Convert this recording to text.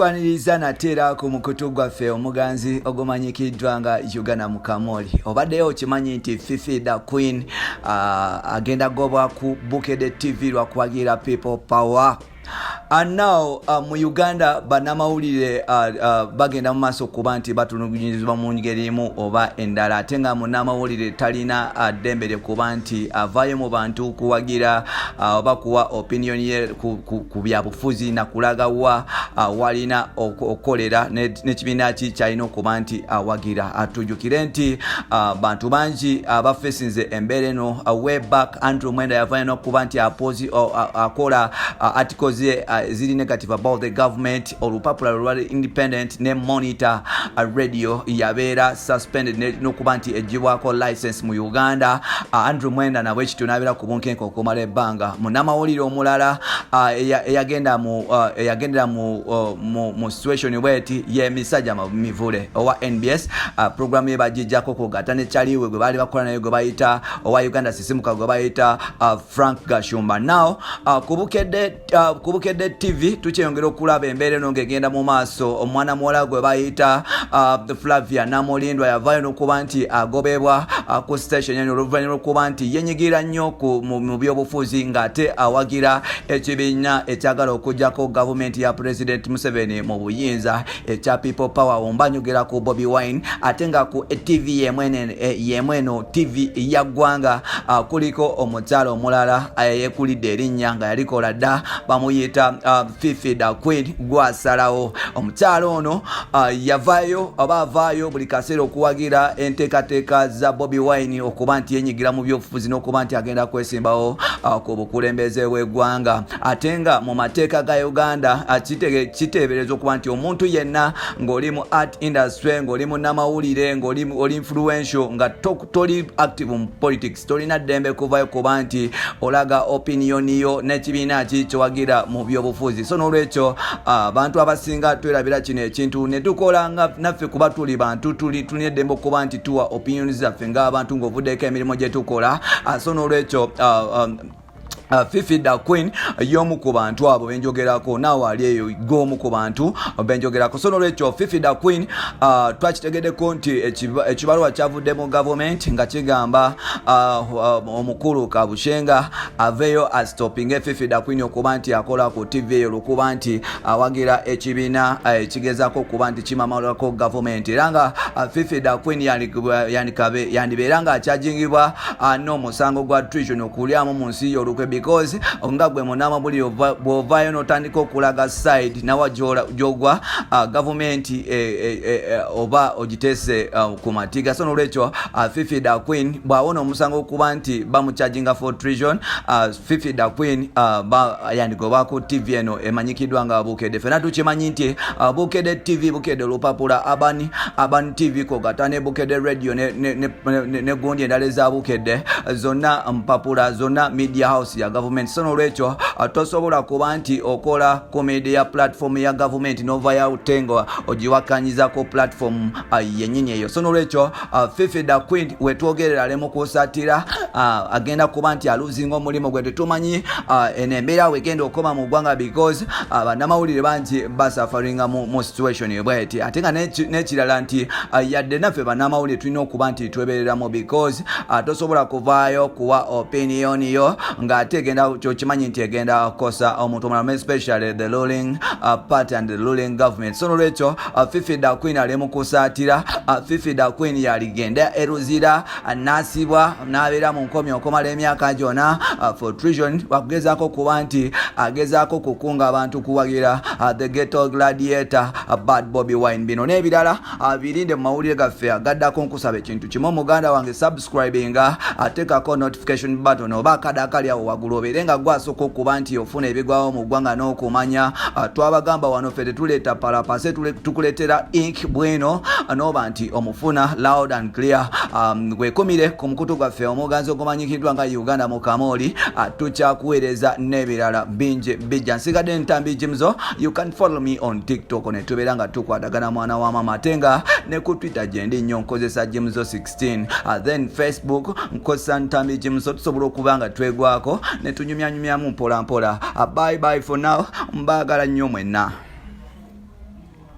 tukwaniriza natera ku mukutu gwaffe omuganzi ogumanyikiddwa nga Uganda Mukamooli. Obbade Okimanyi Nti Fifi the Queen agenda gobwa ku Bukedde TV Lwakuwagira People Power. And now mu Uganda banamawulire bagenda mu maaso kuba nti batulugunyizibwa mu ngeri emu oba endala ate nga munnamawulire talina ddembe lyekuba nti avaayo mu bantu kuwagira oba kuwa opinion ye ku byabufuzi na kulaga wa walina okukolera n'ekibiina ki kyalina okuba nti awagira. Atujjukire nti bantu bangi abafeesinze embeera eno way back Andrew Mwenda yavaayo n'okuba nti akola articles ziri negative about the government. Olupapula lwa Independent ne Monitor radio yabeera suspended n'okuba nti ejjibwako license mu Uganda. Andrew Mwenda nabwe kityo n'abeera ku bunkenke okumala ebbanga. Munnamawulire omulala eyagendera mu situation bweti ye Misajja Mivule owa NBS program ye bagijjako kugatta ne Chaliwe gwe baali bakola naye gwe bayita owa Uganda Sisimuka gwe bayita Frank Gashumba. Now ku Bukedde TV tukyeyongera okulaba embeera eno ng'egenda mu maaso. Omwana muwala gwe bayita Flavia Namolindwa yavaayo n'okuba nti agobebwa ku station eno oluvannyuma lw'okuba nti yenyigira nnyo mu by'obufuzi ng'ate awagira ekibiina ekyagala okuggyako gavumenti ya President Museveni mu buyinza ekya People Power. Ombanyogera ku Bobi Wine ate nga ku TV yemweno TV ya ggwanga kuliko omukyala omulala yekulidde erinnya nga yalikola dda bamuyita Fifi the Queen gwasalawo. Omukyala ono yavaayo oba avaayo buli kaseera okuwagira enteekateeka za Bobi Wine okuba nti yenyigira mu byobufuzi n'okuba nti agenda kwesimbawo ku bukulembeze bw'eggwanga. Ate nga mu mateeka ga Uganda kiteebereza okuba nti omuntu yenna ng'oli mu art industry, ng'oli munnamawulire, ng'oli influential, nga toli active mu politics, tolina ddembe kuvaayo kuba nti olaga opinion yo n'ekibiina ki kyowagira mu byobufuzi. So n'olwekyo abantu abasinga twerabira kino ekintu ne tukola nga naffe kuba tuli bantu tulina eddembe okuba nti tuwa opinions zaffe ng'abantu ng'ovuddeko emirimu gye tukola. So n'olwekyo Fifi the Queen y'omu ku bantu abo benjogerako, naawe ali eyo g'omu ku bantu benjogerako. So n'olwekyo Fifi the Queen twakitegeddeko nti ekibaluwa kyavudde mu gavumenti nga kigamba omukulu Kabushenga aveeyo astopinge Fifi the Queen okuba nti akola ku TV eyo lwokuba nti awagira ekibiina ekigezaako okuba nti kimamalako gavumenti. Era nga Fifi the Queen yandibeera nga akyajingibwa n'omusango gwa treason okulyamu mu nsi y'olukwe, because nga gwe munnamawulire bw'ovaayo n'otandika okulaga side nawa gy'ogwa gavumenti oba ogiteese ku matiga. So n'olwekyo Fifi the Queen bw'awona omusango okuba nti bamukyajinga for treason, Fifi the Queen yandigobwa ku TV eno emanyikiddwa nga Bukedde. Ffenna tukimanyi nti Bukedde TV, Bukedde olupapula, Urban TV kogata ne Bukedde radio ne gundi endala eza Bukedde zonna mpapula, zonna media house ya government. So n'olwekyo tosobola kuba nti okola comedy ya platform ya government n'ovaayo utengo ogiwakanyizako platform yennyini eyo. So n'olwekyo Fifi the Queen wetwogerera lemu kusatira agenda kuba nti aluzinga omulimu gwe. Tetumanyi eno embeera wegenda okoma mu ggwanga because bannamawulire bangi basafaringa mu situation bweti. Ate nga n'ekirala nti yadde naffe bannamawulire tulina okuba nti twebereramu because tosobola kuvaayo kuwa opinion yo ng'ate egenda kyokimanyi nti egenda kukosa omuntu omulamu, especially the ruling party and the ruling government. So n'olwekyo Fifi the Queen ali mu kusaatira. Fifi the Queen yaligenda eruzira n'asibwa n'abeera mu nkomyo okumala emyaka gyonna for treason. Wakugezaako kuba nti agezaako kukunga abantu kuwagira the ghetto gladiator bad Bobi Wine. Bino n'ebirala birinde mu mawulire gaffe agaddako. Nkusaba ekintu kimu muganda wange, subscribinga, ateekako notification button oba akada akali awo waggulu obeere nga gwasooka okuba nti ofuna ebigwawo mu ggwanga n'okumanya. Twabagamba wano ffe tetuleeta palapase, tukuleetera ink bweno n'oba nti omufuna loud and clear. Weekumire ku mukutu gwaffe omuganzi ogumanyikiddwa nga Uganda Mukamooli. Tukyakuweereza n'ebirala bingi bijja. Nsigadde ntambi Jimzo. You can follow me on TikTok ne tubeera nga tukwatagana mwana wa mama ate nga ne ku Twitter gye ndi nnyo nkozesa Jimzo 16. Then Facebook nkozesa ntambi Jimzo, tusobola okuba nga twegwako ne tunyumyanyumyamu mpola mpola. Bye bye for now. Mbagala nnyo mwenna.